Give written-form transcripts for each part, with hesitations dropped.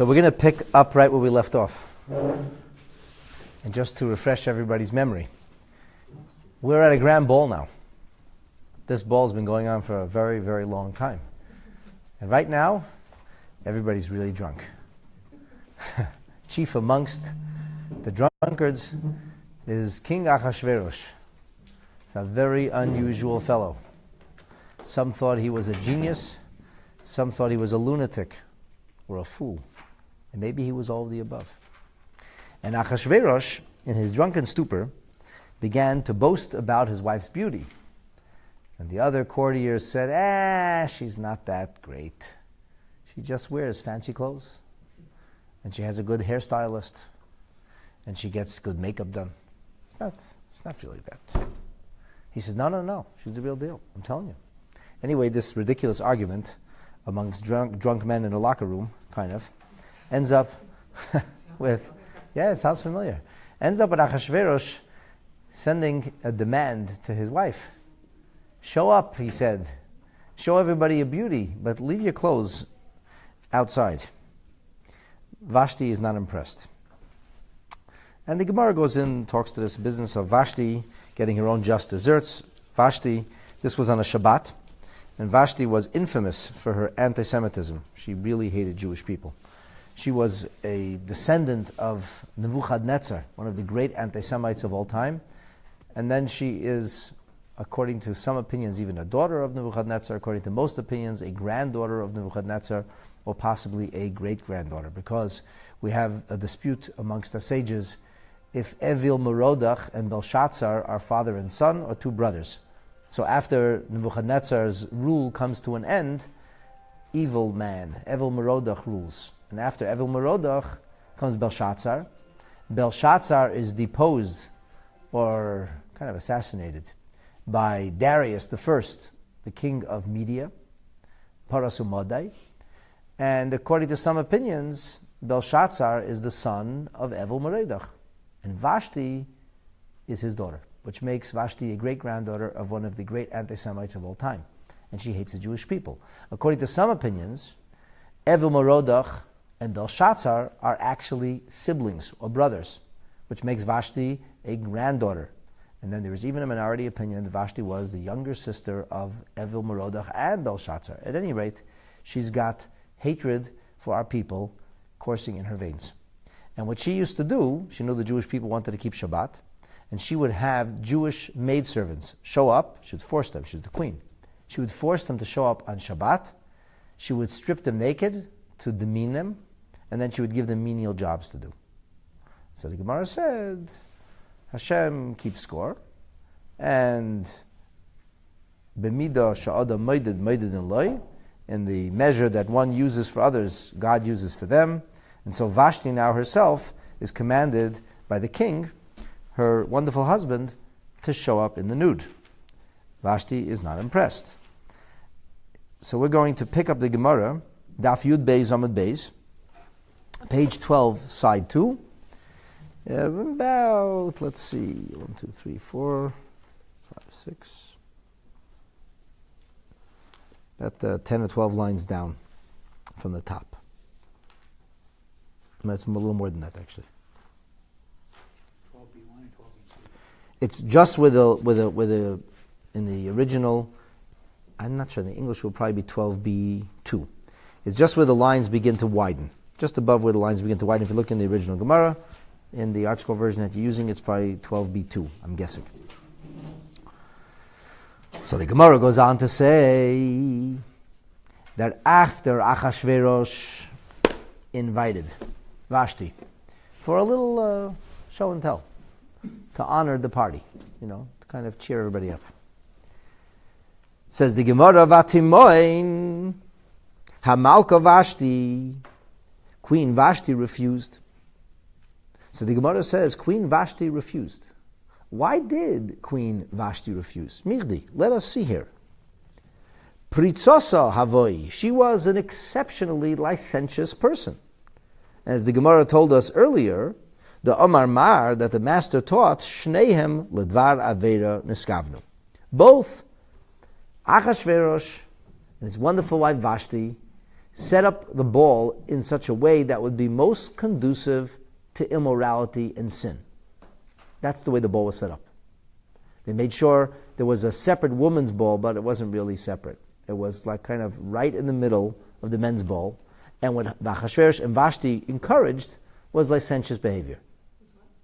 So we're going to pick up right where we left off. And just to refresh everybody's memory, we're at a grand ball now. This ball's been going on for a very, very long time. And right now, everybody's really drunk. Chief amongst the drunkards is King Achashverosh. It's a very unusual fellow. Some thought he was a genius. Some thought he was a lunatic or a fool. And maybe he was all of the above. And Achashverosh, in his drunken stupor, began to boast about his wife's beauty. And the other courtiers said, she's not that great. She just wears fancy clothes. And she has a good hairstylist. And she gets good makeup done. It's not really that. He says, no, she's the real deal. I'm telling you. Anyway, this ridiculous argument amongst drunk men in a locker room, kind of, ends up with, it sounds familiar, ends up with Achashverosh sending a demand to his wife. Show up, he said. Show everybody your beauty, but leave your clothes outside. Vashti is not impressed. And the Gemara goes in, talks to this business of Vashti getting her own just desserts. Vashti, this was on a Shabbat, and Vashti was infamous for her anti-Semitism. She really hated Jewish people. She was a descendant of Nebuchadnezzar, one of the great anti-Semites of all time. And then she is, according to some opinions, even a daughter of Nebuchadnezzar, according to most opinions, a granddaughter of Nebuchadnezzar, or possibly a great-granddaughter, because we have a dispute amongst the sages if Evil Merodach and Belshazzar are father and son or two brothers. So after Nebuchadnezzar's rule comes to an end, evil man, Evil Merodach, rules. And after Evil Merodach comes Belshazzar. Belshazzar is deposed or kind of assassinated by Darius the First, the king of Media, Parasumadai. And according to some opinions, Belshazzar is the son of Evil Merodach. And Vashti is his daughter, which makes Vashti a great-granddaughter of one of the great anti-Semites of all time. And she hates the Jewish people. According to some opinions, Evil Merodach and Belshazzar are actually siblings or brothers, which makes Vashti a granddaughter. And then there is even a minority opinion that Vashti was the younger sister of Evil Merodach and Belshazzar. At any rate, she's got hatred for our people coursing in her veins. And what she used to do, she knew the Jewish people wanted to keep Shabbat, and she would have Jewish maidservants show up. She would force them. She was the queen. She would force them to show up on Shabbat. She would strip them naked to demean them, and then she would give them menial jobs to do. So the Gemara said, Hashem keeps score, and b'midah sha'ada moeded in loy, in the measure that one uses for others, God uses for them. And so Vashti now herself is commanded by the king, her wonderful husband, to show up in the nude. Vashti is not impressed. So we're going to pick up the Gemara, Daf Yud Beis Amud Beis, page 12, side 2. About, let's see, 1, 2, 3, 4, 5, 6. About 10 or 12 lines down from the top. That's a little more than that, actually. 12b1 and 12b2. It's just with a in the original. I'm not sure. In the English will probably be 12b2. It's just where the lines begin to widen, just above where the lines begin to widen. If you look in the original Gemara, in the article version that you're using, it's probably 12b2. I'm guessing. So the Gemara goes on to say that after Achashverosh invited Vashti for a little show and tell, to honor the party, to kind of cheer everybody up. Says the Gemara, Vatimoin, Hamalka Vashti, Queen Vashti refused. So the Gemara says Queen Vashti refused. Why did Queen Vashti refuse? Mirdi, let us see here. Pritzosa Havoi, she was an exceptionally licentious person. As the Gemara told us earlier, the Omar Mar, that the master taught, Shnehem Ledvar Avera Niskavnu. Both Achashverosh and his wonderful wife Vashti, set up the ball in such a way that would be most conducive to immorality and sin. That's the way the ball was set up. They made sure there was a separate woman's ball, but it wasn't really separate. It was like kind of right in the middle of the men's ball. And what Achashverosh and Vashti encouraged was licentious behavior.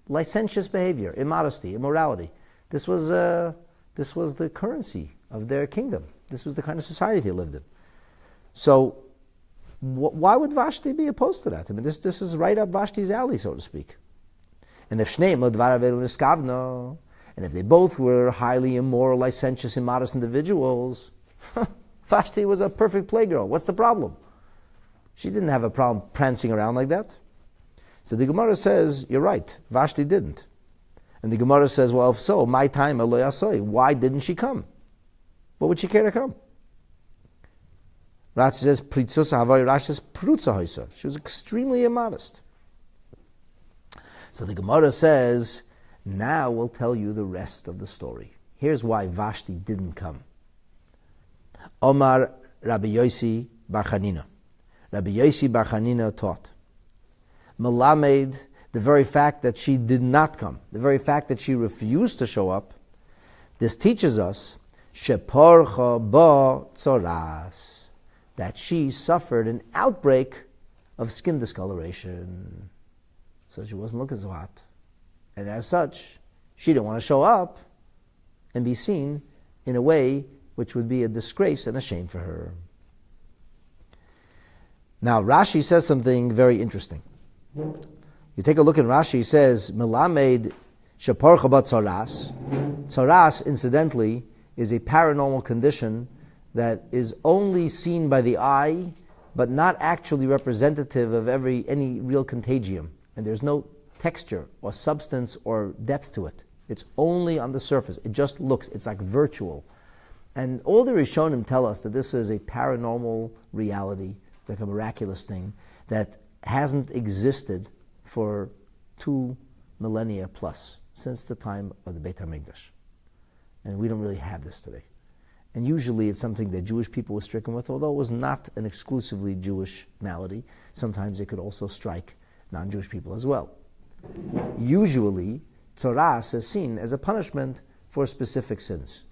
Licentious behavior, immodesty, immorality. This was the currency of their kingdom. This was the kind of society they lived in. So why would Vashti be opposed to that? I mean, this is right up Vashti's alley, so to speak. And if Shneim lo dvar averu niskavno, and if they both were highly immoral, licentious, immodest individuals, Vashti was a perfect playgirl. What's the problem? She didn't have a problem prancing around like that. So the Gemara says, you're right, Vashti didn't. And the Gemara says, well, if so, my time, why didn't she come? What would she care to come? Rashi says, she was extremely immodest. So the Gemara says, now we'll tell you the rest of the story. Here's why Vashti didn't come. Omar Rabbi Yosi Bar Chanina. Rabbi Yosi Bar Chanina taught, Melamed, the very fact that she did not come, the very fact that she refused to show up, this teaches us sheporcha ba tzoras, that she suffered an outbreak of skin discoloration. So she wasn't looking so hot. And as such, she didn't want to show up and be seen in a way which would be a disgrace and a shame for her. Now, Rashi says something very interesting. You take a look at Rashi, he says, Melamed sheporcha ba tzoras. Tzoras, incidentally, is a paranormal condition that is only seen by the eye, but not actually representative of any real contagium. And there's no texture or substance or depth to it. It's only on the surface. It just looks, it's like virtual. And all the Rishonim tell us that this is a paranormal reality, like a miraculous thing, that hasn't existed for 2 millennia plus, since the time of the Beit HaMikdash. And we don't really have this today. And usually it's something that Jewish people were stricken with, although it was not an exclusively Jewish malady. Sometimes it could also strike non-Jewish people as well. Usually, tzoras is seen as a punishment for specific sins.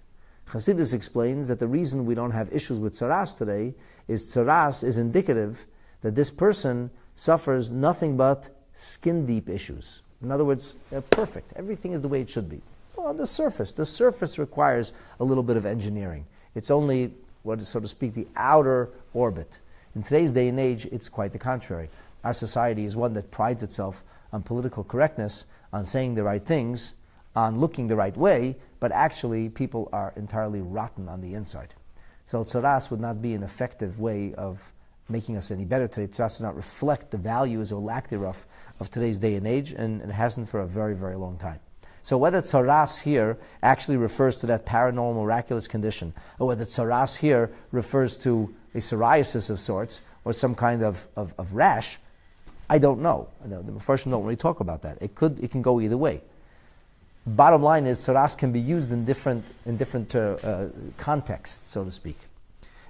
Chassidus explains that the reason we don't have issues with tzoras today is tzoras is indicative that this person suffers nothing but skin-deep issues. In other words, they're perfect. Everything is the way it should be. Well, on the surface requires a little bit of engineering. It's only, what is, so to speak, the outer orbit. In today's day and age, it's quite the contrary. Our society is one that prides itself on political correctness, on saying the right things, on looking the right way, but actually people are entirely rotten on the inside. So tzoras would not be an effective way of making us any better today. Tzoras does not reflect the values or lack thereof of today's day and age, and it hasn't for a very, very long time. So whether tzoras here actually refers to that paranormal, miraculous condition, or whether tzoras here refers to a psoriasis of sorts, or some kind of rash, I don't know. The Mepharshim don't really talk about that. It can go either way. Bottom line is, tzoras can be used in different contexts, so to speak.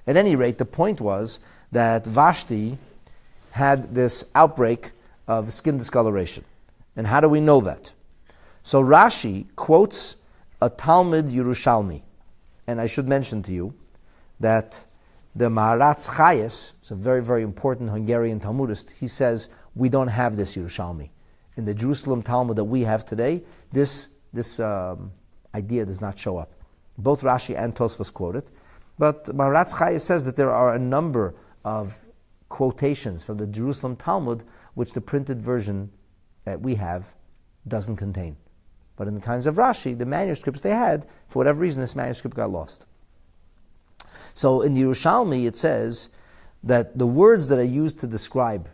At any rate, the point was that Vashti had this outbreak of skin discoloration. And how do we know that? So Rashi quotes a Talmud Yerushalmi. And I should mention to you that the Maharatz Chayes, it's a very, very important Hungarian Talmudist, he says, we don't have this Yerushalmi. In the Jerusalem Talmud that we have today, this idea does not show up. Both Rashi and Tosfos quote it. But Maharatz Chayes says that there are a number of quotations from the Jerusalem Talmud which the printed version that we have doesn't contain. But in the times of Rashi, the manuscripts they had, for whatever reason, this manuscript got lost. So in the Yerushalmi, it says that the words that are used to describe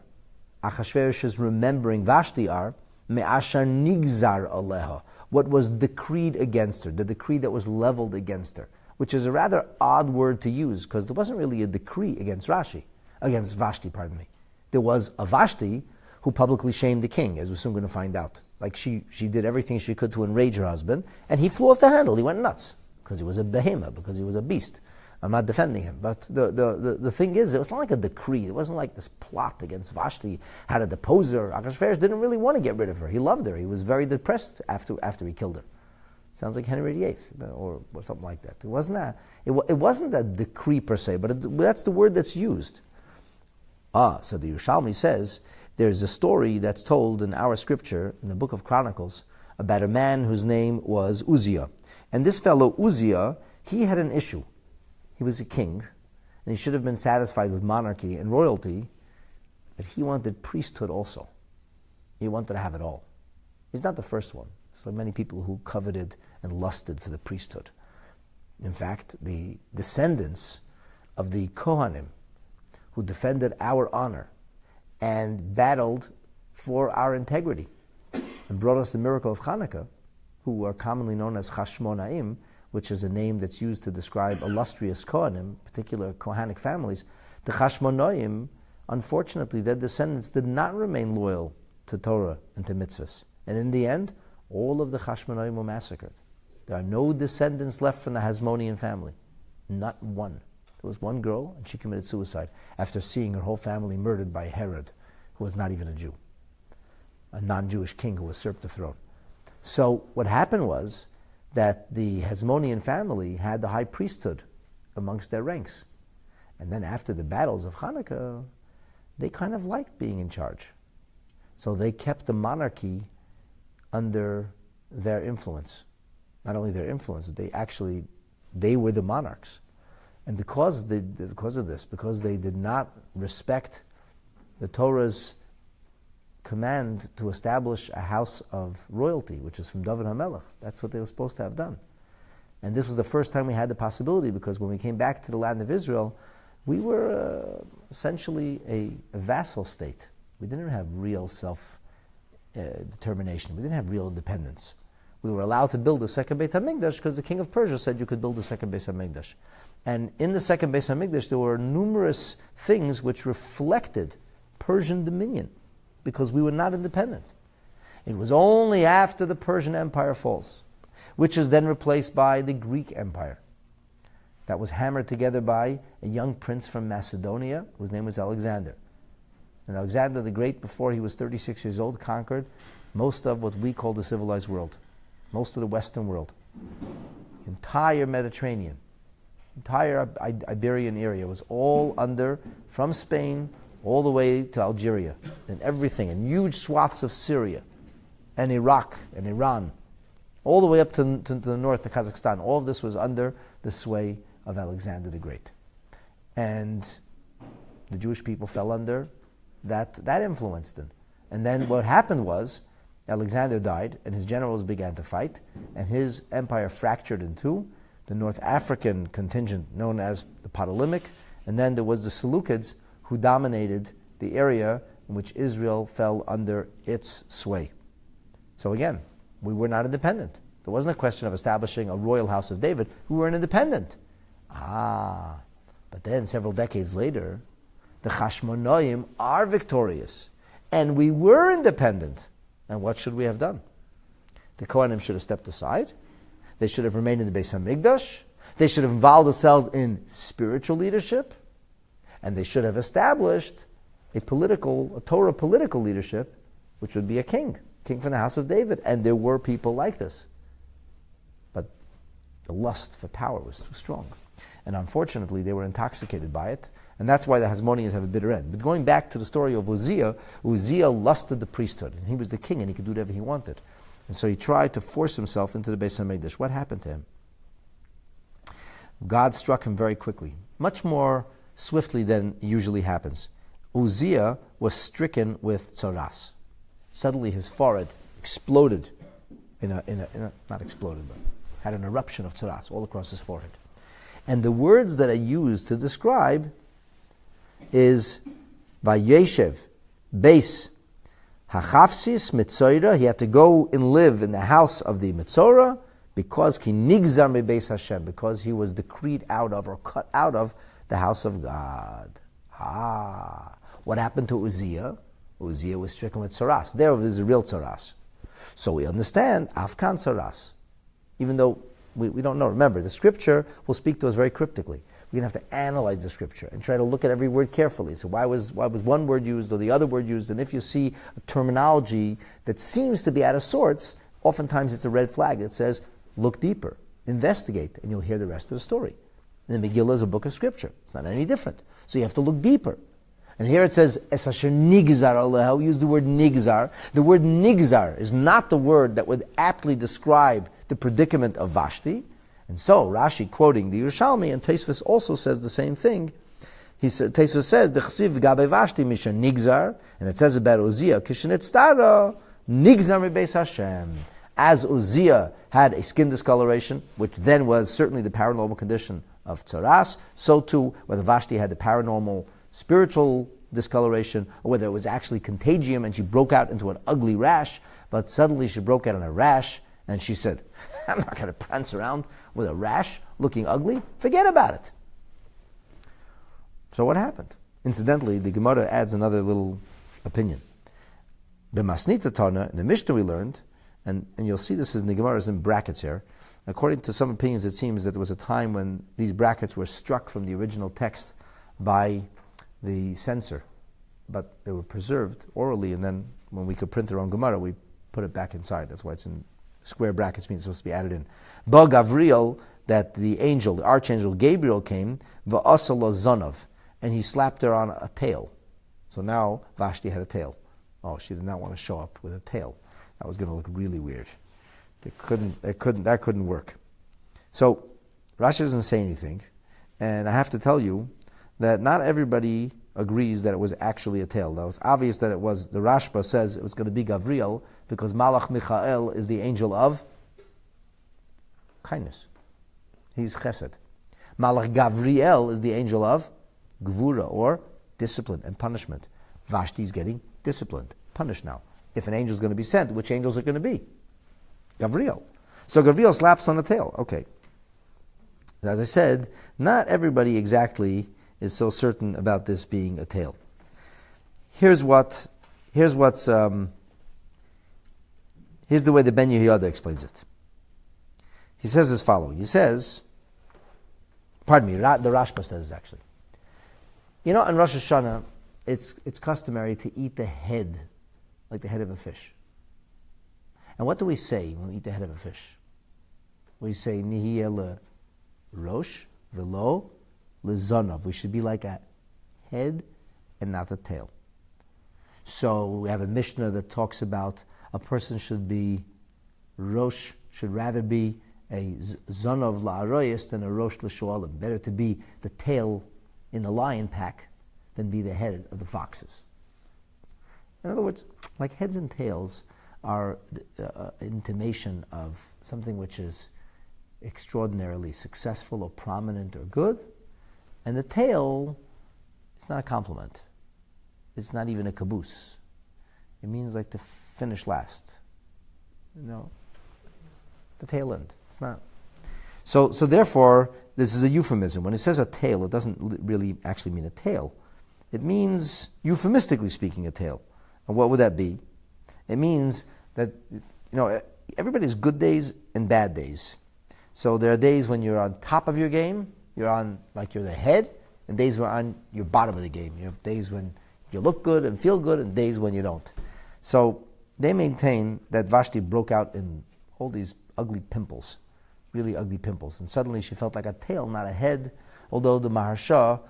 Achashverosh's remembering Vashti are me'ashar nigzar aleha, what was decreed against her, the decree that was leveled against her, which is a rather odd word to use because there wasn't really a decree against Vashti. There was a Vashti who publicly shamed the king, as we're soon going to find out. Like she did everything she could to enrage her husband, and he flew off the handle. He went nuts because he was a behemoth, because he was a beast. I'm not defending him. But the thing is, it was not like a decree. It wasn't like this plot against Vashti, how to depose her. Achashverosh didn't really want to get rid of her. He loved her. He was very depressed after he killed her. Sounds like Henry VIII or something like that. It wasn't a decree per se, but that's the word that's used. So the Yerushalmi says, there's a story that's told in our scripture, in the book of Chronicles, about a man whose name was Uzziah. And this fellow Uzziah, he had an issue. He was a king, and he should have been satisfied with monarchy and royalty, but he wanted priesthood also. He wanted to have it all. He's not the first one. So many people who coveted and lusted for the priesthood. In fact, the descendants of the Kohanim, who defended our honor and battled for our integrity and brought us the miracle of Hanukkah, who are commonly known as Chashmonaim, which is a name that's used to describe illustrious Kohanim, particular Kohanic families. The Chashmonaim, unfortunately, their descendants did not remain loyal to Torah and to mitzvahs. And in the end, all of the Chashmonaim were massacred. There are no descendants left from the Hasmonean family. Not one. There was one girl, and she committed suicide after seeing her whole family murdered by Herod, who was not even a Jew, a non-Jewish king who usurped the throne. So what happened was that the Hasmonean family had the high priesthood amongst their ranks. And then after the battles of Hanukkah, they kind of liked being in charge. So they kept the monarchy under their influence. Not only their influence, they were the monarchs. And because of this, because they did not respect the Torah's command to establish a house of royalty, which is from David HaMelech. That's what they were supposed to have done. And this was the first time we had the possibility, because when we came back to the land of Israel, we were essentially a vassal state. We didn't have real self-determination. We didn't have real independence. We were allowed to build a second Beit HaMikdash because the king of Persia said you could build a second Beit HaMikdash. And in the second Beit HaMikdash, there were numerous things which reflected Persian dominion, because we were not independent. It was only after the Persian Empire falls, which is then replaced by the Greek Empire, that was hammered together by a young prince from Macedonia, whose name was Alexander. And Alexander the Great, before he was 36 years old, conquered most of what we call the civilized world, most of the Western world. The entire Mediterranean, entire Iberian area was all under, from Spain all the way to Algeria, and everything, and huge swaths of Syria, and Iraq, and Iran, all the way up to the north, to Kazakhstan. All of this was under the sway of Alexander the Great. And the Jewish people fell under that influence then. And then what happened was, Alexander died, and his generals began to fight, and his empire fractured in two. The North African contingent, known as the Ptolemaic, and then there was the Seleucids, who dominated the area in which Israel fell under its sway. So again, we were not independent. There wasn't a question of establishing a royal house of David. We weren't independent. But then several decades later, the Chashmonaim are victorious, and we were independent. And what should we have done? The Kohanim should have stepped aside. They should have remained in the Beis HaMikdash. They should have involved themselves in spiritual leadership. And they should have established a Torah political leadership, which would be a king from the house of David. And there were people like this. But the lust for power was too strong. And unfortunately, they were intoxicated by it. And that's why the Hasmoneans have a bitter end. But going back to the story of Uzziah lusted the priesthood. And he was the king, and he could do whatever he wanted. And so he tried to force himself into the Beis HaMikdash. What happened to him? God struck him very quickly, much more swiftly than usually happens. Uzziah was stricken with tzoras. Suddenly his forehead exploded, not exploded, but had an eruption of tzoras all across his forehead. And the words that are used to describe is Vayeshev, base, Hachafsis Mitzorah. He had to go and live in the house of the Mitzorah because Ki Nigzar Mebeis Hashem, because he was decreed out of or cut out of the house of God. What happened to Uzziah? Uzziah was stricken with tzoras. There is a real tzoras. So we understand Afkan tzoras, even though we don't know. Remember, the scripture will speak to us very cryptically. We're going to have to analyze the scripture and try to look at every word carefully. So why was one word used or the other word used? And if you see a terminology that seems to be out of sorts, oftentimes it's a red flag that says, look deeper, investigate, and you'll hear the rest of the story. And the Megillah is a book of scripture. It's not any different. So you have to look deeper. And here it says, Es asher nigzar aleha, use the word nigzar. The word nigzar is not the word that would aptly describe the predicament of Vashti. And so, Rashi, quoting the Yerushalmi, and Tosfos also says the same thing. Tosfos says, D'chsiv gabe Vashti misha nigzar, and it says about Uzziah, kishenetztara, nigzar mebeis Hashem. As Uzziah had a skin discoloration, which then was certainly the paranormal condition of tzaras, so too, whether Vashti had the paranormal spiritual discoloration, or whether it was actually contagium and she broke out into an ugly rash, but suddenly she broke out in a rash, and she said, I'm not going to prance around with a rash looking ugly. Forget about it. So what happened? Incidentally, the Gemara adds another little opinion. B'masnita Tana, in the Mishnah we learned, and you'll see this in the Gemara is in brackets here. According to some opinions, it seems that there was a time when these brackets were struck from the original text by the censor, but they were preserved orally, and then when we could print our own Gemara, we put it back inside. That's why it's in square brackets, means it's supposed to be added in. Ba Gavriel, that the angel, the archangel Gabriel came, va'asala zonov, and he slapped her on a tail. So now Vashti had a tail. Oh, she did not want to show up with a tail. That was going to look really weird. That couldn't work. So Rashi doesn't say anything, and I have to tell you that not everybody agrees that it was actually a tail. Now, it's obvious that it was. The Rashba says it was going to be Gavriel because Malach Michael is the angel of kindness. He's Chesed. Malach Gavriel is the angel of Gvura, or discipline and punishment. Vashti's getting disciplined, punished now. If an angel is going to be sent, which angels are going to be? Gavriel. So Gavriel slaps on the tail. Okay. As I said, not everybody exactly is so certain about this being a tail. Here's the way the Ben Yehoyada explains it. He says as following. He says, the Rashba says actually. You know, on Rosh Hashanah, it's customary to eat the head, like the head of a fish. And what do we say when we eat the head of a fish? We say, Nihiyeh le rosh velo lezonov. We should be like a head and not a tail. So we have a Mishnah that talks about a person should be rosh, should rather be a zonov la'aroyas than a rosh l'shoalim. Better to be the tail in the lion pack than be the head of the foxes. In other words, like heads and tails are intimation of something which is extraordinarily successful or prominent or good, and the tail, it's not a compliment. It's not even a caboose. It means like to finish last. You know, the tail end. It's not. So therefore, this is a euphemism. When it says a tail, it doesn't really actually mean a tail. It means, euphemistically speaking, a tail. And what would that be? It means that, everybody has good days and bad days. So there are days when you're on top of your game, you're the head, and days when you're on your bottom of the game. You have days when you look good and feel good, and days when you don't. So they maintain that Vashti broke out in all these ugly pimples, really ugly pimples, and suddenly she felt like a tail, not a head, although the Maharsha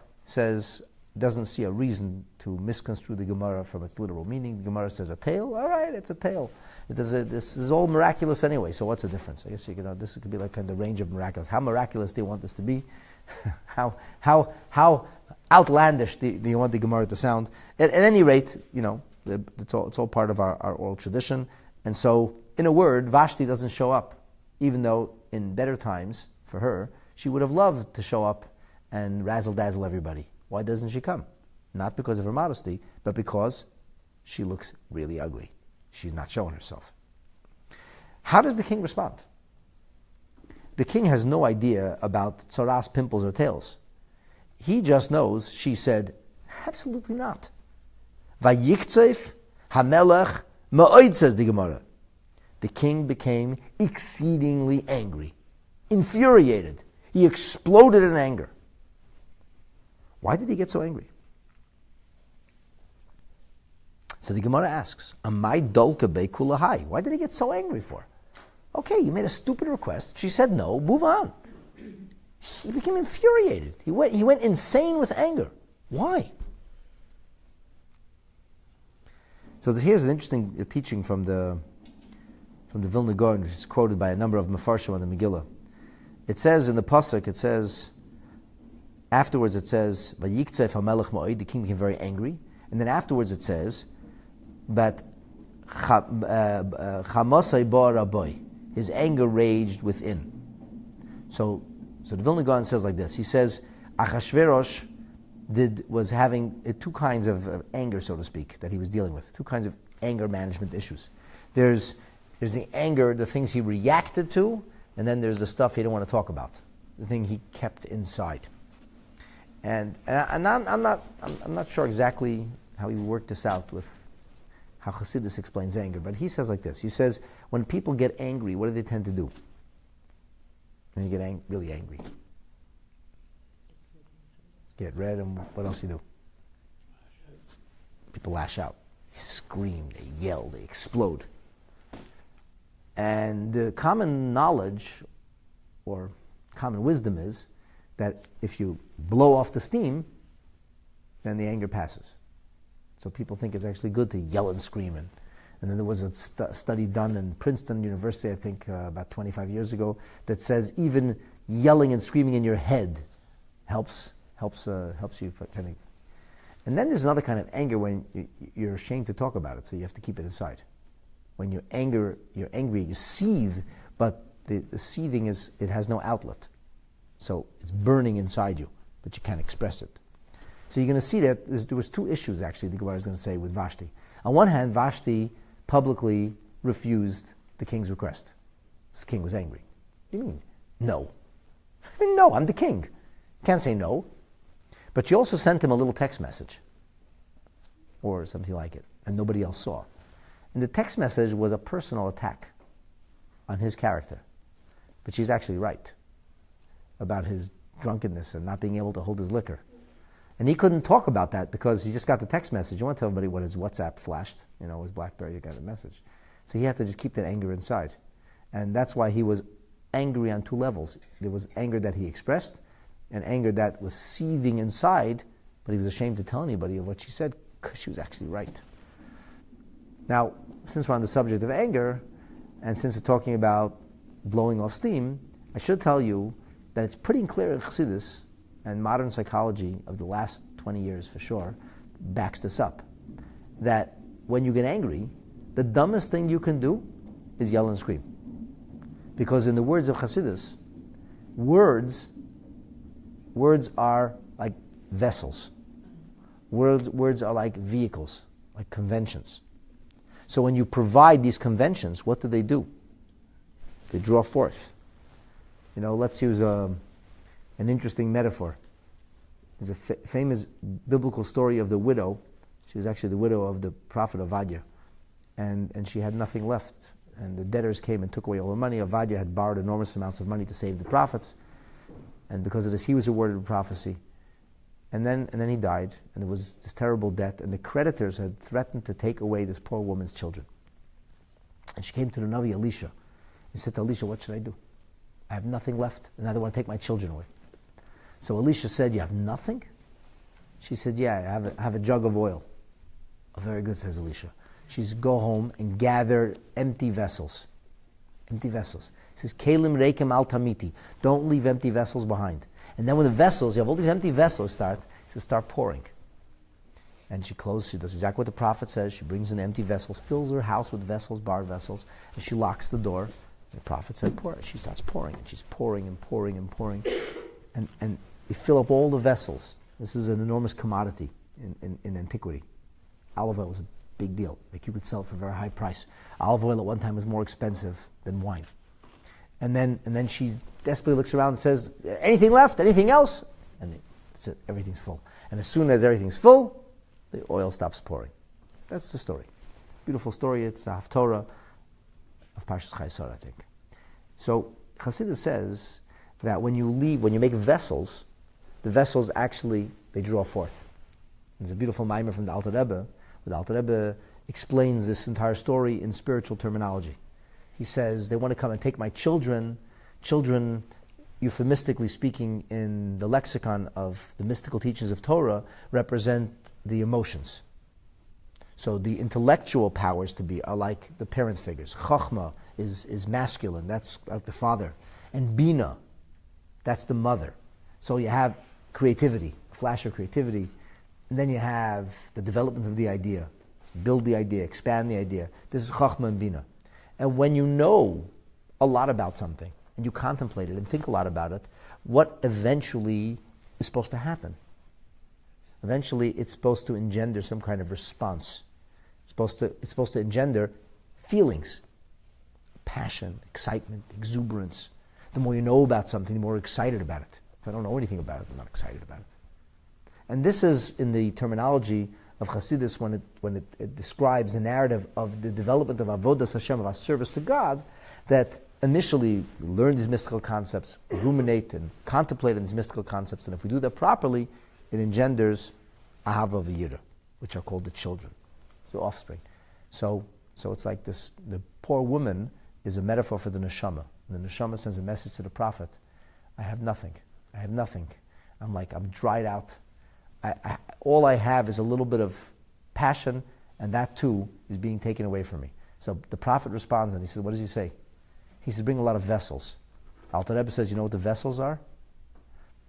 doesn't see a reason to misconstrue the Gemara from its literal meaning. The Gemara says a tail, all right, it's a tail. This is all miraculous anyway, so what's the difference? I guess this could be like kind of the range of miraculous. How miraculous do you want this to be? how outlandish do you want the Gemara to sound? At any rate, it's all part of our oral tradition. And so, in a word, Vashti doesn't show up, even though in better times, for her, she would have loved to show up and razzle-dazzle everybody. Why doesn't she come? Not because of her modesty, but because she looks really ugly. She's not showing herself. How does the king respond? The king has no idea about tzaras, pimples, or tails. He just knows she said, absolutely not. Vayiktzef hamelech ma'od, says the Gemara. The king became exceedingly angry, infuriated. He exploded in anger. Why did he get so angry? So the Gemara asks, Amai dolka be kulahai. Why did he get so angry for? Okay, you made a stupid request. She said no, move on. He became infuriated. He went insane with anger. Why? So here's an interesting teaching from the Vilna Gaon, which is quoted by a number of Mefarshim on the Megillah. It says in the pasuk, afterwards it says, Vayiktzef HaMelech Ma'od, the king became very angry, and then afterwards it says that Chamasai Bar Raboy, his anger raged within. So the Vilna Gaon says like this. He says Achashverosh was having two kinds of anger, so to speak, that he was dealing with. Two kinds of anger management issues. There's the anger, the things he reacted to, and then there's the stuff he didn't want to talk about, the thing he kept inside. And I'm not sure exactly how he worked this out with how Chassidus explains anger, but he says like this. He says, when people get angry, what do they tend to do? When you get really angry. Get red, and what else you do? People lash out. They scream, they yell, they explode. And the common knowledge or common wisdom is that if you blow off the steam, then the anger passes. So people think it's actually good to yell and scream. And then there was a study done in Princeton University, I think about 25 years ago, that says even yelling and screaming in your head helps you. And then there's another kind of anger when you're ashamed to talk about it, so you have to keep it inside. When you're angry, you seethe, but the seething it has no outlet. So it's burning inside you, but you can't express it. So you're going to see that there was two issues, actually, the Gemara is going to say with Vashti. On one hand, Vashti publicly refused the king's request. The king was angry. What do you mean? No. No, I'm the king. Can't say no. But she also sent him a little text message, or something like it, and nobody else saw. And the text message was a personal attack on his character. But she's actually right about his drunkenness and not being able to hold his liquor. And he couldn't talk about that because he just got the text message. You want to tell everybody what his WhatsApp flashed, his BlackBerry, you got a message. So he had to just keep that anger inside. And that's why he was angry on two levels. There was anger that he expressed, and anger that was seething inside, but he was ashamed to tell anybody of what she said because she was actually right. Now, since we're on the subject of anger, and since we're talking about blowing off steam, I should tell you that it's pretty clear in Chassidus, and modern psychology of the last 20 years for sure backs this up, that when you get angry, the dumbest thing you can do is yell and scream. Because in the words of Chassidus, words are like vessels. Words are like vehicles, like conventions. So when you provide these conventions, what do? They draw forth. Let's use an interesting metaphor. There's a famous biblical story of the widow. She was actually the widow of the prophet Ovadia. And she had nothing left. And the debtors came and took away all her money. Ovadia had borrowed enormous amounts of money to save the prophets. And because of this, he was awarded a prophecy. And then he died. And there was this terrible debt. And the creditors had threatened to take away this poor woman's children. And she came to the Navi Elisha. He said to Elisha, what should I do? I have nothing left, and now they want to take my children away. So Elisha said, you have nothing? She said, yeah, I have a jug of oil. Oh, very good, says Elisha. She says, go home and gather empty vessels. Empty vessels. He says, Kalim reikim al tamiti. Don't leave empty vessels behind. And then when the vessels, you have all these empty vessels start pouring. And she does exactly what the prophet says. She brings in empty vessels, fills her house with vessels, bar vessels, and she locks the door. The prophet said, pour. She starts pouring, and she's pouring and pouring and pouring. And you fill up all the vessels. This is an enormous commodity in antiquity. Olive oil was a big deal. Like you could sell it for a very high price. Olive oil at one time was more expensive than wine. And then she desperately looks around and says, anything left? Anything else? And that's it. Everything's full. And as soon as everything's full, the oil stops pouring. That's the story. Beautiful story. It's a Haftorah of Parshas Chaisar, I think. So Chassidus says that when you make vessels, the vessels actually they draw forth. There's a beautiful mimer from the Alter Rebbe, where the Alter Rebbe explains this entire story in spiritual terminology. He says, they want to come and take my children, euphemistically speaking, in the lexicon of the mystical teachings of Torah, represent the emotions. So the intellectual powers to be are like the parent figures. Chachma is masculine, that's like the father. And Bina, that's the mother. So you have creativity, a flash of creativity, and then you have the development of the idea. Build the idea, expand the idea. This is Chachma and Bina. And when you know a lot about something, and you contemplate it and think a lot about it, what eventually is supposed to happen? Eventually, it's supposed to engender some kind of response. It's supposed to engender feelings, passion, excitement, exuberance. The more you know about something, the more excited about it. If I don't know anything about it, I'm not excited about it. And this is in the terminology of Chassidus when it describes the narrative of the development of Avodas Hashem, of our service to God, that initially we learn these mystical concepts, ruminate and contemplate on these mystical concepts, and if we do that properly, it engenders Ahava v'Yira, which are called the children, the offspring. So it's like this: the poor woman is a metaphor for the neshama. And the neshama sends a message to the prophet: I have nothing. I'm dried out. All I have is a little bit of passion, and that too is being taken away from me. So the prophet responds, and he says, what does he say? He says, bring a lot of vessels. Alter Rebbe says, you know what the vessels are?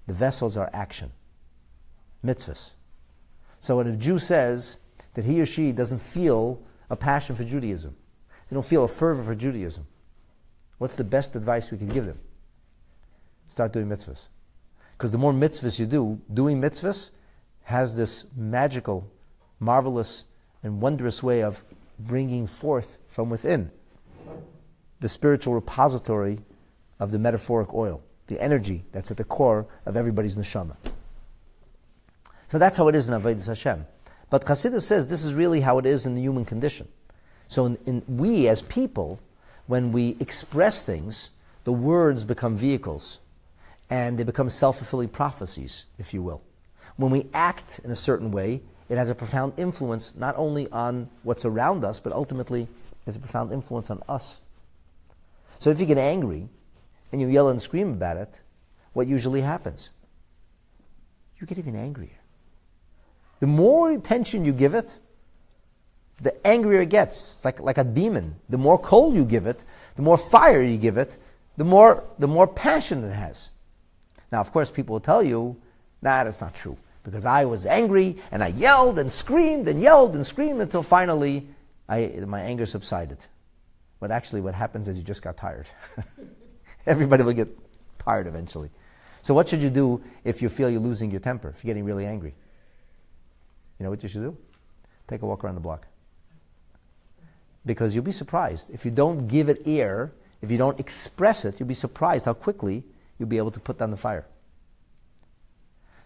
The vessels are action, mitzvahs. So when a Jew says that he or she doesn't feel a passion for Judaism, they don't feel a fervor for Judaism, what's the best advice we can give them? Start doing mitzvahs. Because the more mitzvahs you do, doing mitzvahs has this magical, marvelous, and wondrous way of bringing forth from within the spiritual repository of the metaphoric oil, the energy that's at the core of everybody's neshama. So that's how it is in Avodas Hashem. But Chassidus says this is really how it is in the human condition. So we as people, when we express things, the words become vehicles, and they become self-fulfilling prophecies, if you will. When we act in a certain way, it has a profound influence not only on what's around us, but ultimately has a profound influence on us. So if you get angry and you yell and scream about it, what usually happens? You get even angrier. The more attention you give it, the angrier it gets. It's like a demon. The more coal you give it, the more fire you give it, the more passion it has. Now, of course, people will tell you, nah, that's not true. Because I was angry, and I yelled and screamed and yelled and screamed until finally my anger subsided. But actually what happens is you just got tired. Everybody will get tired eventually. So what should you do if you feel you're losing your temper, if you're getting really angry? You know what you should do? Take a walk around the block. Because you'll be surprised. If you don't give it air, if you don't express it, you'll be surprised how quickly you'll be able to put down the fire.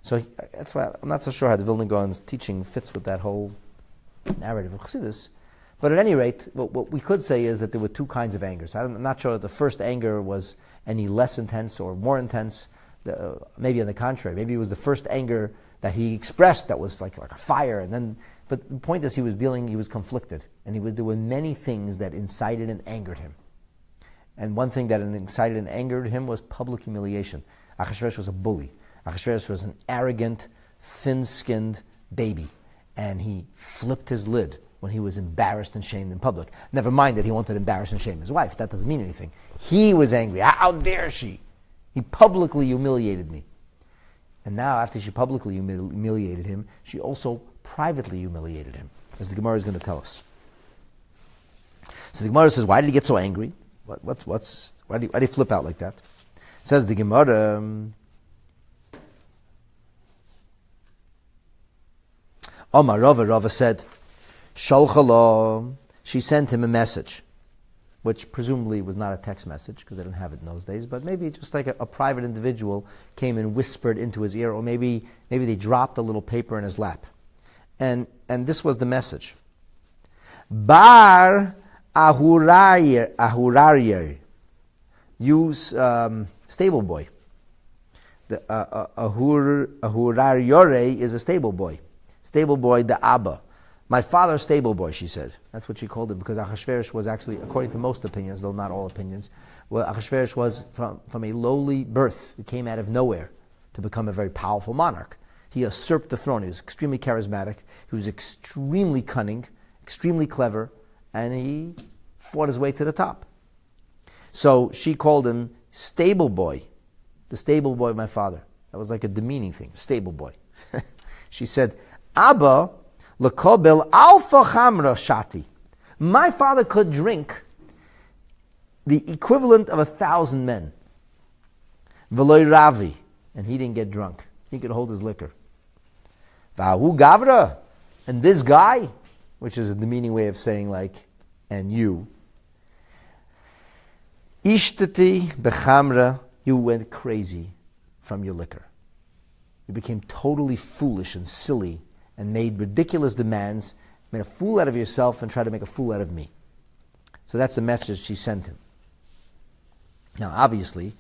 So that's why I'm not so sure how the Vilna Gaon's teaching fits with that whole narrative of Chassidus. But at any rate, what we could say is that there were two kinds of angers. I'm not sure that the first anger was any less intense or more intense. Maybe on the contrary. Maybe it was the first anger that he expressed that was like a fire. But the point is he was conflicted. And he was doing many things that incited and angered him. And one thing that incited and angered him was public humiliation. Achashverosh was a bully. Achashverosh was an arrogant, thin-skinned baby. And he flipped his lid when he was embarrassed and shamed in public. Never mind that he wanted to embarrass and shame his wife. That doesn't mean anything. He was angry. How dare she? He publicly humiliated me. And now, after she publicly humiliated him, she also privately humiliated him, as the Gemara is going to tell us. So the Gemara says, why did he get so angry? Why did he flip out like that? Says the Gemara, Omar Rava said, Shalchala, she sent him a message, which presumably was not a text message, because they didn't have it in those days, but maybe just like a private individual came and whispered into his ear, or maybe they dropped a little paper in his lap. And this was the message. Bar ahuraryer, use stable boy. The ahurar yore is a stable boy. Stable boy, the Abba. My father's stable boy, she said. That's what she called him, because Achashverosh was actually, according to most opinions, though not all opinions, well, Achashverosh was from a lowly birth. He came out of nowhere to become a very powerful monarch. He usurped the throne. He was extremely charismatic. He was extremely cunning, extremely clever, and he fought his way to the top. So she called him stable boy, the stable boy of my father. That was like a demeaning thing, stable boy. She said, Abba, lekobel alfa chamra shati. My father could drink the equivalent of 1,000 men. Veloy ravi. And he didn't get drunk. He could hold his liquor. Vahu gavra. And this guy, which is a demeaning way of saying like, and you. Ishtati bechamra. You went crazy from your liquor. You became totally foolish and silly and made ridiculous demands, made a fool out of yourself and tried to make a fool out of me. So that's the message she sent him. Now, obviously,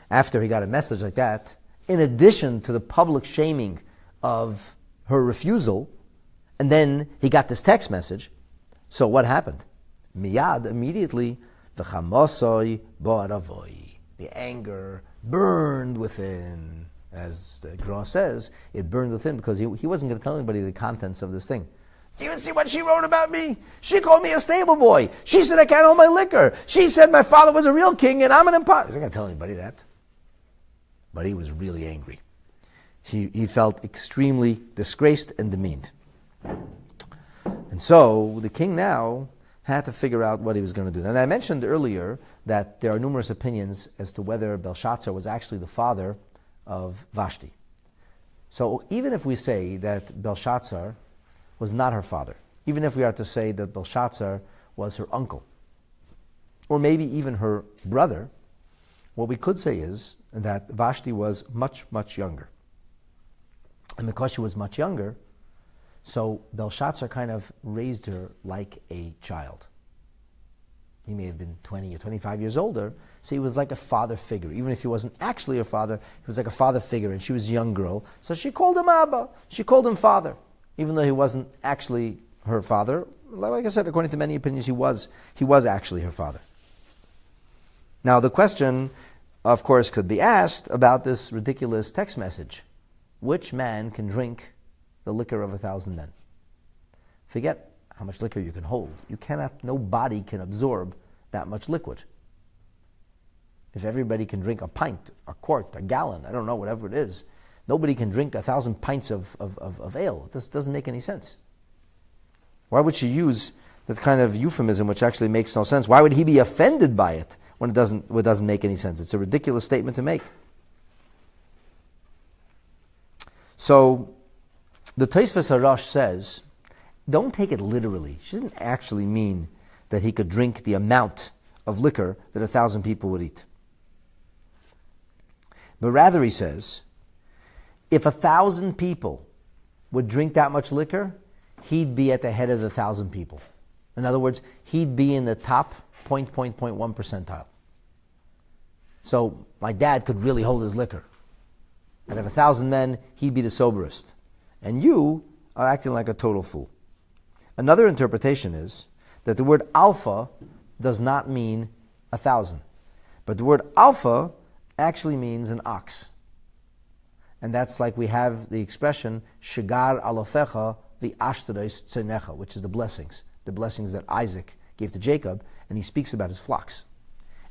after he got a message like that, in addition to the public shaming of her refusal, and then he got this text message, so what happened? Miyad, immediately, v'chamosoi bo'aravoi. The anger burned within. As the Gemara says, it burned within because he wasn't going to tell anybody the contents of this thing. Do you see what she wrote about me? She called me a stable boy. She said I can't hold my liquor. She said my father was a real king and I'm an impostor. He's not going to tell anybody that. But he was really angry. He felt extremely disgraced and demeaned. And so the king now had to figure out what he was going to do. And I mentioned earlier that there are numerous opinions as to whether Belshazzar was actually the father of Vashti. So even if we say that Belshazzar was not her father, even if we are to say that Belshazzar was her uncle, or maybe even her brother, what we could say is that Vashti was much, much younger. And because she was much younger, so Belshazzar kind of raised her like a child. He may have been 20 or 25 years older, so he was like a father figure. Even if he wasn't actually her father, he was like a father figure, and she was a young girl. So she called him Abba. She called him father, even though he wasn't actually her father. Like I said, according to many opinions, he was actually her father. Now, the question, of course, could be asked about this ridiculous text message. Which man can drink the liquor of 1,000 men? Forget how much liquor you can hold. You cannot, no body can absorb that much liquid. If everybody can drink a pint, a quart, a gallon, I don't know, whatever it is, nobody can drink 1,000 pints of ale. This doesn't make any sense. Why would she use that kind of euphemism which actually makes no sense? Why would he be offended by it when it doesn't make any sense? It's a ridiculous statement to make. So, the Tosfos Harash says, don't take it literally. She didn't actually mean that he could drink the amount of liquor that 1,000 people would eat. But rather, he says, if 1,000 people would drink that much liquor, he'd be at the head of the 1,000 people. In other words, he'd be in the top 0.1 percentile. So my dad could really hold his liquor. Out of 1,000 men, he'd be the soberest. And you are acting like a total fool. Another interpretation is that the word alpha does not mean 1,000. But the word alpha actually means an ox. And that's like we have the expression, Shigar alofecha v'ashtareis tzenecha, which is the blessings that Isaac gave to Jacob, and he speaks about his flocks.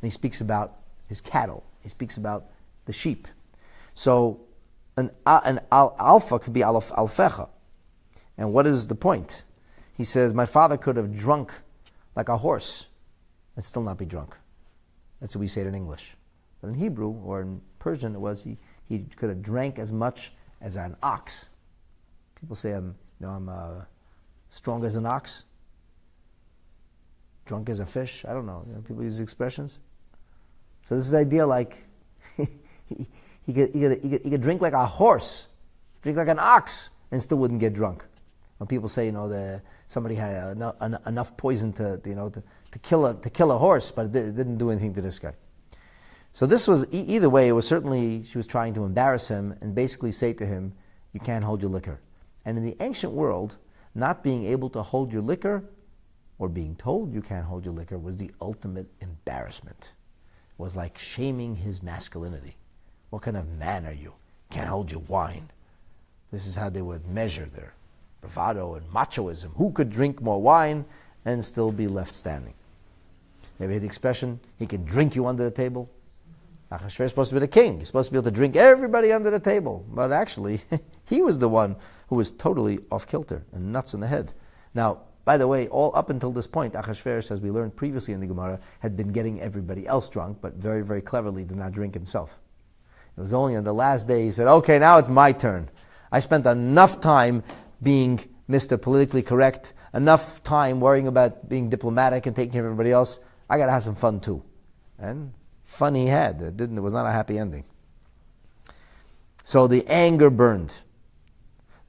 And he speaks about his cattle. He speaks about the sheep. So an alpha could be alfecha. And what is the point? He says, my father could have drunk like a horse and still not be drunk. That's what we say it in English. But in Hebrew or in Persian, it was he could have drank as much as an ox. People say, I'm strong as an ox, drunk as a fish. I don't know. People use expressions. So this is the idea like he could drink like a horse, drink like an ox, and still wouldn't get drunk. When people say, somebody had enough poison to kill a horse, but it didn't do anything to this guy. So this was, either way, it was certainly, she was trying to embarrass him and basically say to him, you can't hold your liquor. And in the ancient world, not being able to hold your liquor or being told you can't hold your liquor was the ultimate embarrassment. It was like shaming his masculinity. What kind of man are you? Can't hold your wine. This is how they would measure their bravado and machoism. Who could drink more wine and still be left standing? You ever heard the expression, he can drink you under the table? Achashverosh is supposed to be the king. He's supposed to be able to drink everybody under the table. But actually, he was the one who was totally off kilter and nuts in the head. Now, by the way, all up until this point, Achashverosh, as we learned previously in the Gemara, had been getting everybody else drunk, but very, very cleverly did not drink himself. It was only on the last day he said, okay, now it's my turn. I spent enough time being Mr. Politically Correct, enough time worrying about being diplomatic and taking care of everybody else. I got to have some fun too. And fun he had. It was not a happy ending. So the anger burned.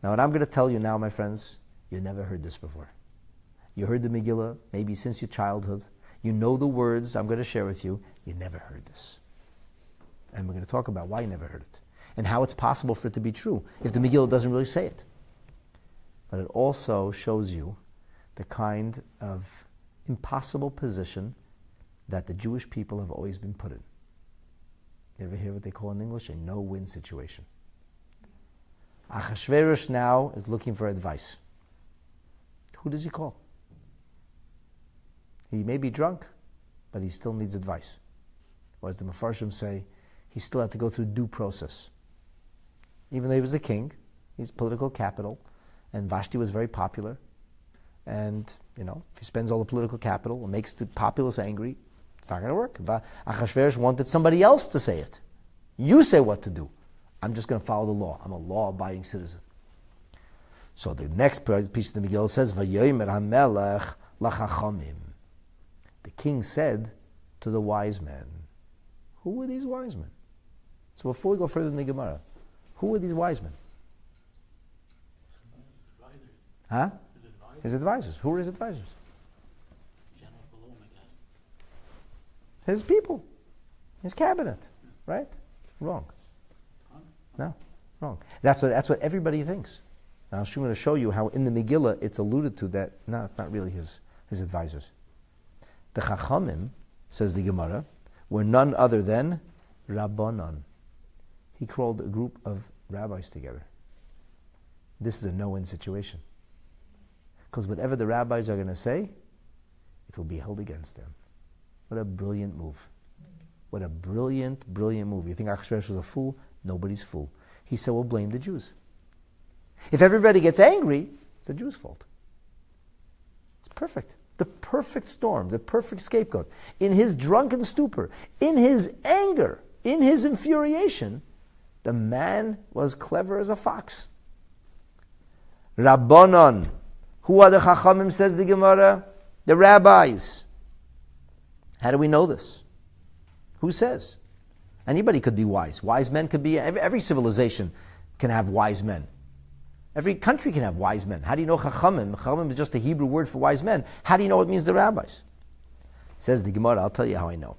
Now what I'm going to tell you now, my friends, you never heard this before. You heard the Megillah, maybe since your childhood. You know the words I'm going to share with you. You never heard this. And we're going to talk about why you never heard it. And how it's possible for it to be true, if the Megillah doesn't really say it. But it also shows you the kind of impossible position that the Jewish people have always been put in. You ever hear what they call in English a no-win situation? Achashverosh now is looking for advice. Who does he call? He may be drunk, but he still needs advice. Or as the Mefarshim say, he still had to go through due process. Even though he was a king, he's political capital, and Vashti was very popular. And, if he spends all the political capital and makes the populace angry, it's not going to work. Achashverosh wanted somebody else to say it. You say what to do. I'm just going to follow the law. I'm a law-abiding citizen. So the next piece of the Megillah says, Vayomer HaMelech LaChachamim. The king said to the wise men. Who were these wise men? So before we go further in the Gemara, who were these wise men? Huh? His advisors. Who were his advisors? His people. His cabinet. Right? Wrong. No. Wrong. That's what everybody thinks. Now I'm going to show you how in the Megillah it's alluded to that, no, it's not really his advisors. The Chachamim, says the Gemara, were none other than Rabbanon. He called a group of rabbis together. This is a no-win situation. Because whatever the rabbis are going to say, it will be held against them. What a brilliant move. What a brilliant, brilliant move. You think Achashverosh was a fool? Nobody's fool. He said, we'll blame the Jews. If everybody gets angry, it's the Jews' fault. It's perfect. The perfect storm, the perfect scapegoat. In his drunken stupor, in his anger, in his infuriation, the man was clever as a fox. Rabbanon. Who are the Chachamim, says the Gemara? The rabbis. How do we know this? Who says? Anybody could be wise. Wise men could be, every civilization can have wise men. Every country can have wise men. How do you know Chachamim? Chachamim is just a Hebrew word for wise men. How do you know it means the rabbis? Says the Gemara, I'll tell you how I know.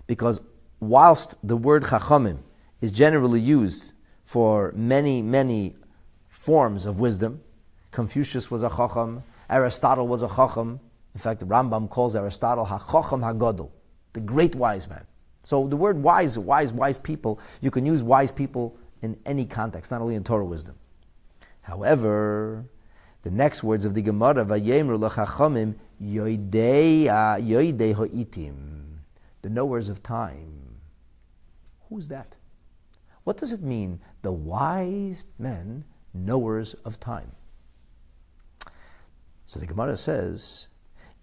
Because whilst the word Chachamim is generally used for many, many forms of wisdom, Confucius was a Chacham, Aristotle was a Chacham. In fact, the Rambam calls Aristotle HaChacham HaGadol, the great wise man. So the word wise people, you can use wise people in any context, not only in Torah wisdom. However, the next words of the Gemara, Vayemru l'chachamim yoidei ho'itim, the knowers of time. Who's that? What does it mean, the wise men, knowers of time? So the Gemara says,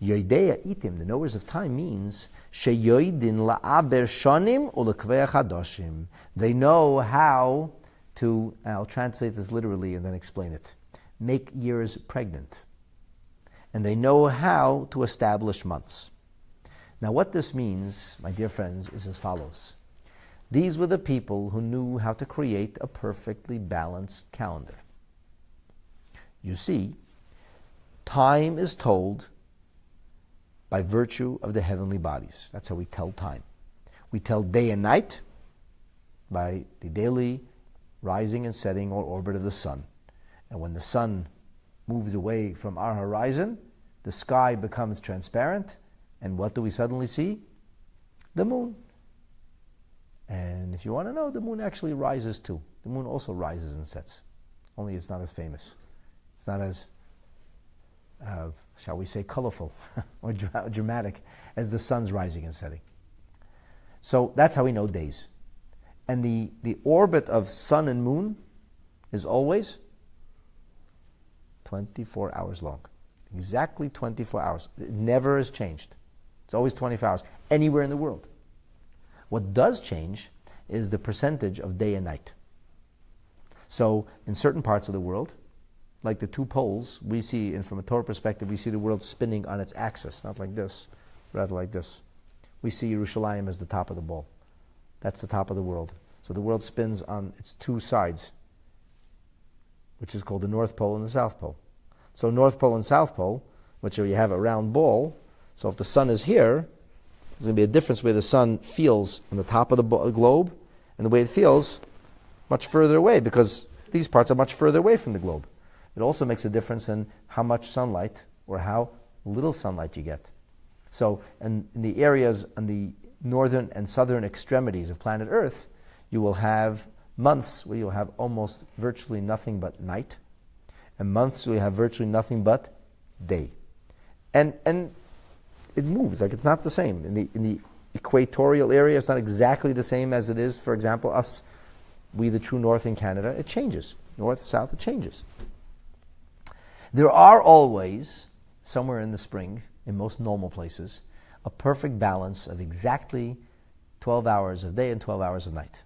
yoidei ho'itim, the knowers of time means sheyoidin la'aber shanim u'lekveach hadoshim. They know how to, I'll translate this literally and then explain it, make years pregnant. And they know how to establish months. Now what this means, my dear friends, is as follows. These were the people who knew how to create a perfectly balanced calendar. You see, time is told by virtue of the heavenly bodies. That's how we tell time. We tell day and night by the daily rising and setting or orbit of the sun. And when the sun moves away from our horizon, the sky becomes transparent, and what do we suddenly see? The moon. And if you want to know, the moon actually rises too. The moon also rises and sets, only it's not as famous. It's not as, shall we say, colorful or dramatic as the sun's rising and setting. So that's how we know days. And the orbit of sun and moon is always 24 hours long. Exactly 24 hours. It never has changed. It's always 24 hours, anywhere in the world. What does change is the percentage of day and night. So in certain parts of the world, like the two poles, we see, and from a Torah perspective, we see the world spinning on its axis, not like this, rather like this. We see Yerushalayim as the top of the ball. That's the top of the world. So the world spins on its two sides, which is called the North Pole and the South Pole. So North Pole and South Pole, which are you have a round ball, so if the sun is here, there's going to be a difference where the sun feels on the top of the globe and the way it feels much further away, because these parts are much further away from the globe. It also makes a difference in how much sunlight or how little sunlight you get. So in the areas on the northern and southern extremities of planet Earth, you will have months where you'll have almost virtually nothing but night, and months where you have virtually nothing but day. And it moves, like it's not the same. In the equatorial area, it's not exactly the same as it is, for example, us, we the true north in Canada. It changes. North, south, it changes. There are always, somewhere in the spring, in most normal places, a perfect balance of exactly 12 hours of day and 12 hours of night.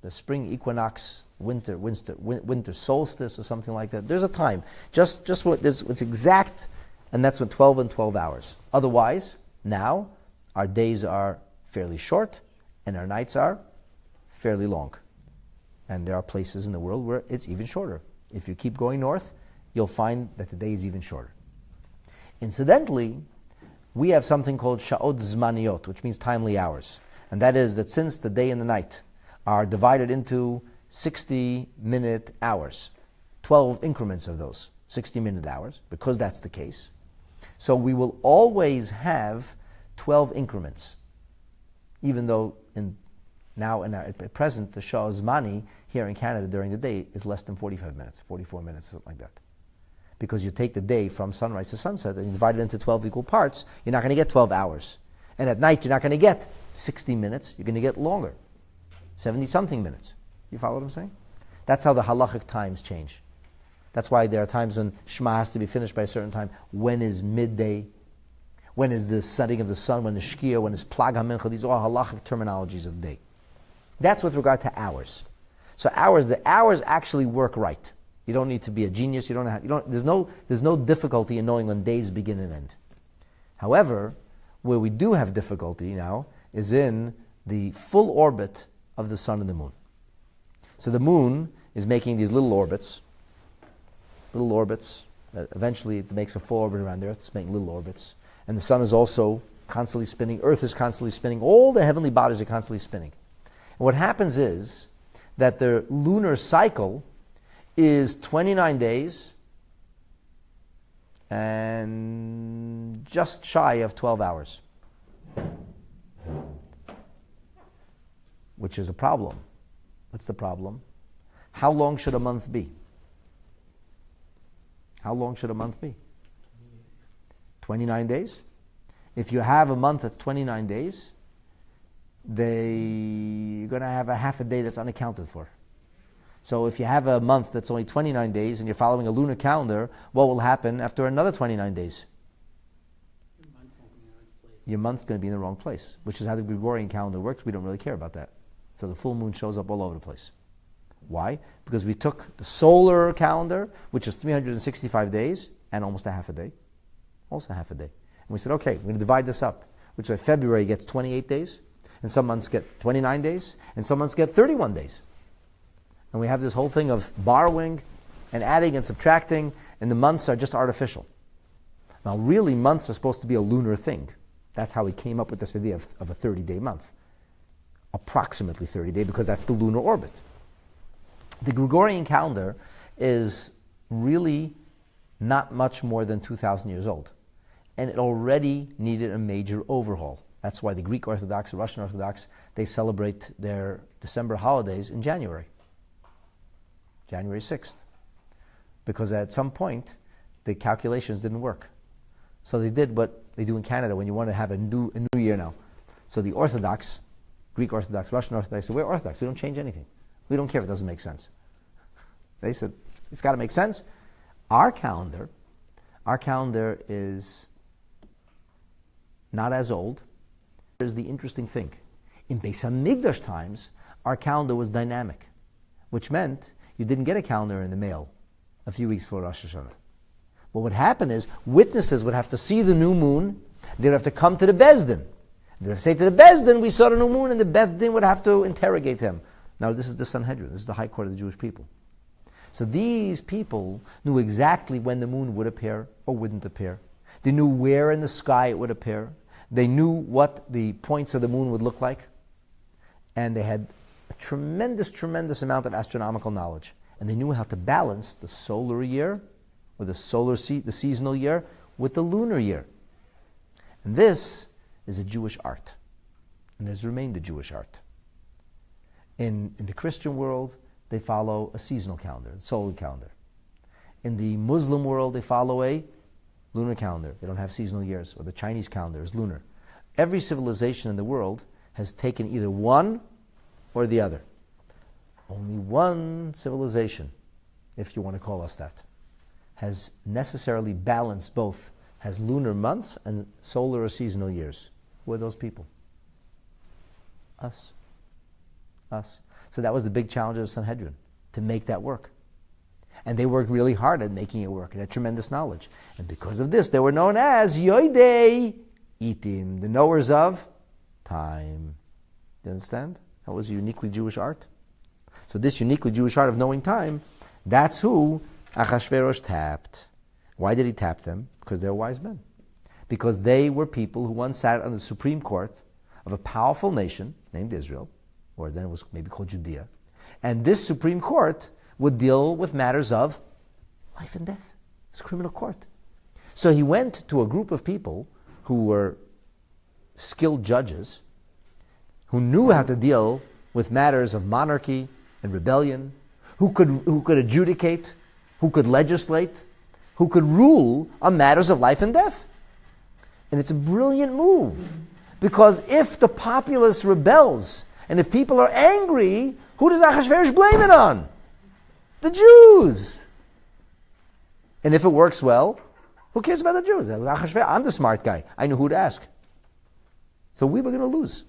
The spring equinox, winter solstice or something like that. There's a time. Just what it's exact, and that's what 12 and 12 hours. Otherwise, now, our days are fairly short and our nights are fairly long. And there are places in the world where it's even shorter. If you keep going north, you'll find that the day is even shorter. Incidentally, we have something called sha'ot zmaniyot, which means timely hours. And that is that since the day and the night are divided into 60-minute hours, 12 increments of those 60-minute hours, because that's the case, so we will always have 12 increments, even though at present the Shah Zmani here in Canada during the day is less than 45 minutes, 44 minutes, something like that. Because you take the day from sunrise to sunset and you divide it into 12 equal parts, you're not going to get 12 hours. And at night, you're not going to get 60 minutes, you're going to get longer, 70-something minutes. You follow what I'm saying? That's how the halachic times change. That's why there are times when Shema has to be finished by a certain time. When is midday? When is the setting of the sun? When is Shkia? When is Plag HaMincha? These are all halachic terminologies of day. That's with regard to hours. So the hours actually work right. You don't need to be a genius. There's no difficulty in knowing when days begin and end. However, where we do have difficulty now is in the full orbit of the sun and the moon. So the moon is making these little orbits. Eventually it makes a full orbit around the Earth. It's making little orbits. And the sun is also constantly spinning. Earth is constantly spinning. All the heavenly bodies are constantly spinning. And what happens is that the lunar cycle is 29 days and just shy of 12 hours, which is a problem. What's the problem? How long should a month be? How long should a month be? 29 days? If you have a month that's 29 days, you're going to have a half a day that's unaccounted for. So if you have a month that's only 29 days and you're following a lunar calendar, what will happen after another 29 days? Your month's going to be in the wrong place, which is how the Gregorian calendar works. We don't really care about that. So the full moon shows up all over the place. Why? Because we took the solar calendar, which is 365 days, and almost a half a day. Almost a half a day. And we said, okay, we're going to divide this up, which is why February gets 28 days, and some months get 29 days, and some months get 31 days. And we have this whole thing of borrowing and adding and subtracting, and the months are just artificial. Now, really, months are supposed to be a lunar thing. That's how we came up with this idea of a 30-day month. approximately 30 days, because that's the lunar orbit. The Gregorian calendar is really not much more than 2,000 years old, and it already needed a major overhaul. That's why the Greek Orthodox and Russian Orthodox, they celebrate their December holidays in January 6th, because at some point the calculations didn't work. So they did what they do in Canada when you want to have a new year now. So the Orthodox, Greek Orthodox, Russian Orthodox, said, we're Orthodox, we don't change anything. We don't care if it doesn't make sense. They said, it's got to make sense. Our calendar is not as old. Here's the interesting thing. In Beis HaMikdash times, our calendar was dynamic, which meant you didn't get a calendar in the mail a few weeks before Rosh Hashanah. What would happen is witnesses would have to see the new moon. They would have to come to the Beis Din. They would say to the Beis Din, we saw the new moon, and the Beis Din would have to interrogate them. Now this is the Sanhedrin. This is the high court of the Jewish people. So these people knew exactly when the moon would appear or wouldn't appear. They knew where in the sky it would appear. They knew what the points of the moon would look like. And they had a tremendous, tremendous amount of astronomical knowledge. And they knew how to balance the solar year, or the seasonal year, with the lunar year. And this is a Jewish art, and has remained a Jewish art. In the Christian world, they follow a seasonal calendar, a solar calendar. In the Muslim world, they follow a lunar calendar. They don't have seasonal years, or the Chinese calendar is lunar. Every civilization in the world has taken either one or the other. Only one civilization, if you want to call us that, has necessarily balanced both, has lunar months and solar or seasonal years. Who are those people? Us. So that was the big challenge of the Sanhedrin, to make that work. And they worked really hard at making it work. They had tremendous knowledge. And because of this, they were known as Yoidei Itim, the knowers of time. You understand? That was a uniquely Jewish art. So this uniquely Jewish art of knowing time, that's who Achashverosh tapped. Why did he tap them? Because they're wise men. Because they were people who once sat on the Supreme Court of a powerful nation named Israel, or then it was maybe called Judea. And this Supreme Court would deal with matters of life and death. It's a criminal court. So he went to a group of people who were skilled judges, who knew how to deal with matters of monarchy and rebellion, who could adjudicate, who could legislate, who could rule on matters of life and death. And it's a brilliant move, because if the populace rebels, and if people are angry, who does Achashverosh blame it on? The Jews. And if it works well, who cares about the Jews? I'm the smart guy. I knew who to ask. So we were going to lose.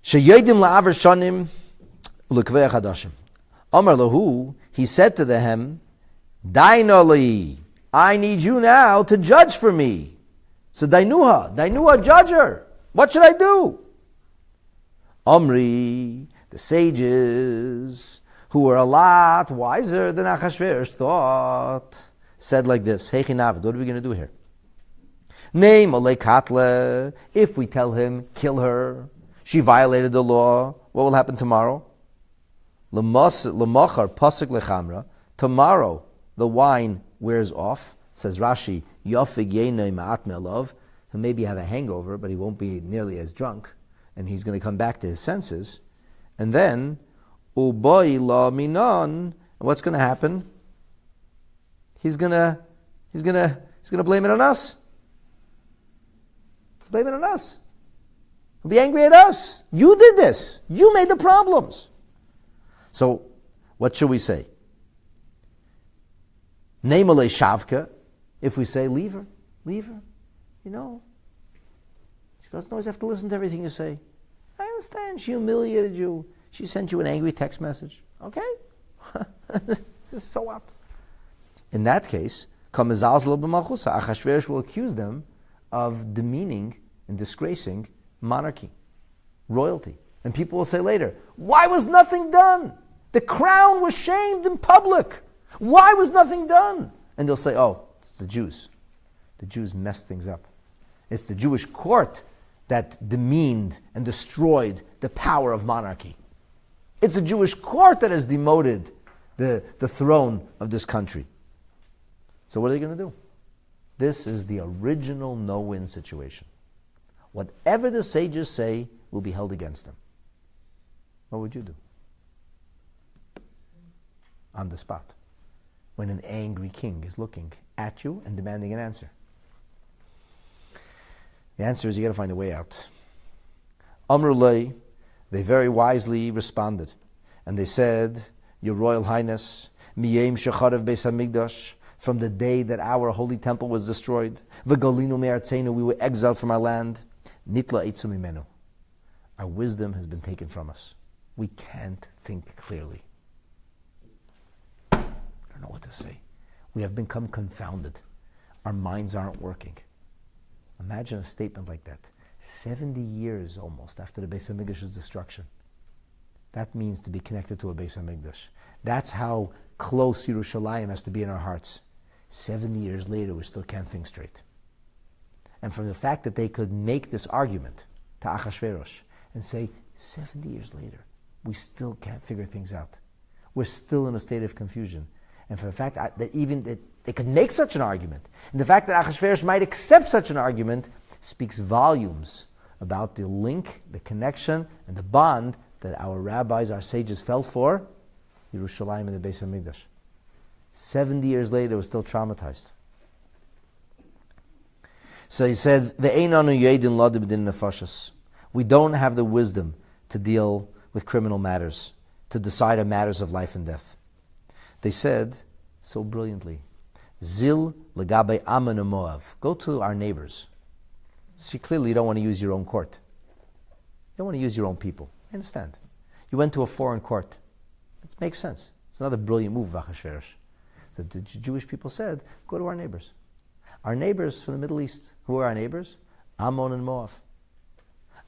Sheyodim la'aver shanim u'lekvei chadashim. Amar lahu, he said to them, Dainoli, I need you now to judge for me. So Dainuha, judge her. What should I do? Omri, the sages, who were a lot wiser than Achashverosh thought, said like this, Hey Chinavid, what are we going to do here? Name Olei Katle, if we tell him, kill her, she violated the law, what will happen tomorrow? L'machar pasuk lechamra, tomorrow the wine wears off, says Rashi, Yofig yenei ma'at me'alav, he'll maybe have a hangover, but he won't be nearly as drunk, and he's going to come back to his senses. And then, Uboi la minon, what's going to happen? He's going to blame it on us. Blame it on us. He'll be angry at us. You did this. You made the problems. So, what should we say? Neimale shavka. If we say, leave her. You know, she doesn't always have to listen to everything you say. I understand. She humiliated you. She sent you an angry text message. Okay? So what? In that case, Achashverosh will accuse them of demeaning and disgracing monarchy, royalty. And people will say later, why was nothing done? The crown was shamed in public. Why was nothing done? And they'll say, oh, it's the Jews. The Jews messed things up. It's the Jewish court that demeaned and destroyed the power of monarchy. It's the Jewish court that has demoted the throne of this country. So what are they going to do? This is the original no-win situation. Whatever the sages say will be held against them. What would you do? On the spot. When an angry king is looking at you and demanding an answer. The answer is you got to find a way out. Amrullah, they very wisely responded. And they said, Your Royal Highness, Miyem Shecharav Beis HaMikdash, from the day that our holy temple was destroyed, V'galinu me'artzeinu, we were exiled from our land, Nitla eitzu mimenu. Our wisdom has been taken from us. We can't think clearly. I don't know what to say. We have become confounded. Our minds aren't working. Imagine a statement like that. 70 years almost after the Beis HaMikdash's destruction. That means to be connected to a Beis HaMikdash. That's how close Yerushalayim has to be in our hearts. 70 years later, we still can't think straight. And from the fact that they could make this argument to Achashverosh and say, 70 years later, we still can't figure things out. We're still in a state of confusion. And for the fact that even that they could make such an argument, and the fact that Achashverosh might accept such an argument, speaks volumes about the link, the connection, and the bond that our rabbis, our sages felt for Yerushalayim and the Beis HaMikdash. 70 years later, we're still traumatized. So he said, we don't have the wisdom to deal with criminal matters, to decide on matters of life and death. They said, so brilliantly, Zil legabe Ammon and Moav. Go to our neighbors. See, clearly you don't want to use your own court. You don't want to use your own people. I understand. You went to a foreign court. It makes sense. It's another brilliant move of Achashverosh. So the Jewish people said, go to our neighbors. Our neighbors from the Middle East. Who are our neighbors? Ammon and Moav.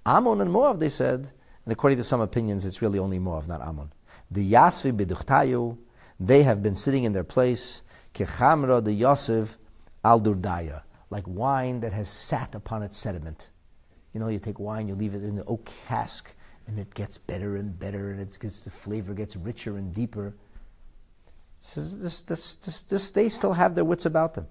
Ammon and Moav, they said, and according to some opinions, it's really only Moav, not Ammon. The Yasvi B'duchtayu, they have been sitting in their place, Kechamra the Yosef al Durdaya, like wine that has sat upon its sediment. You know, you take wine, you leave it in the oak cask, and it gets better and better, and the flavor gets richer and deeper. So they still have their wits about them.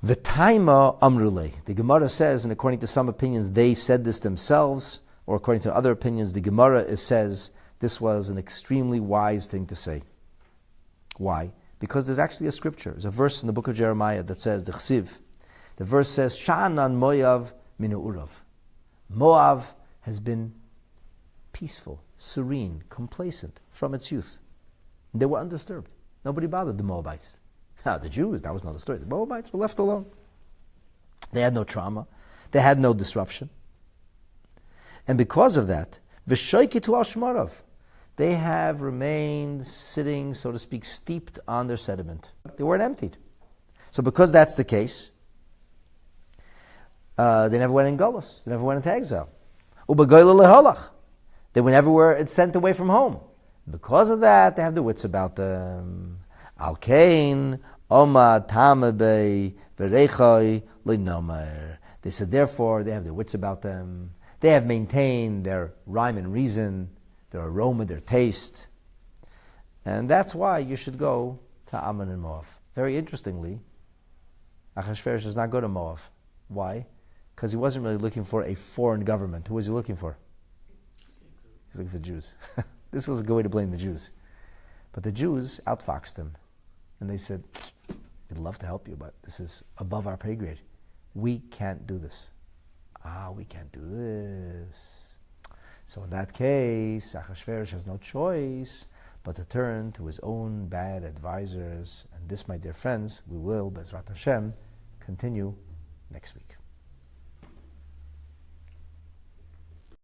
V'taima amrulei. The Gemara says, and according to some opinions, they said this themselves, or according to other opinions, the Gemara says this was an extremely wise thing to say. Why? Because there's actually a scripture. There's a verse in the book of Jeremiah that says, the Chsiv. The verse says, Sha'anan Moav minu urav. Moav has been peaceful, serene, complacent from its youth. They were undisturbed. Nobody bothered the Moabites. The Jews, that was another story. The Moabites were left alone. They had no trauma. They had no disruption. And because of that, V'shoikitu al shmarav, they have remained sitting, so to speak, steeped on their sediment. They weren't emptied. So because that's the case, they never went in Golus. They never went into exile. U'bagoyla leholach. They were never sent away from home. Because of that, they have the wits about them. Al-kain, Omad, Tamabei, Verechoi, Linomer. They said, therefore, they have their wits about them. They have maintained their rhyme and reason, their aroma, their taste. And that's why you should go to Ammon and Moav. Very interestingly, Achashverosh does not go to Moav. Why? Because he wasn't really looking for a foreign government. Who was he looking for? He's looking for Jews. This was a good way to blame the Jews. But the Jews outfoxed him. And they said, we'd love to help you, but this is above our pay grade. We can't do this. We can't do this. So in that case, Achashverosh has no choice but to turn to his own bad advisors. And this, my dear friends, we will, Bezrat Hashem, continue next week.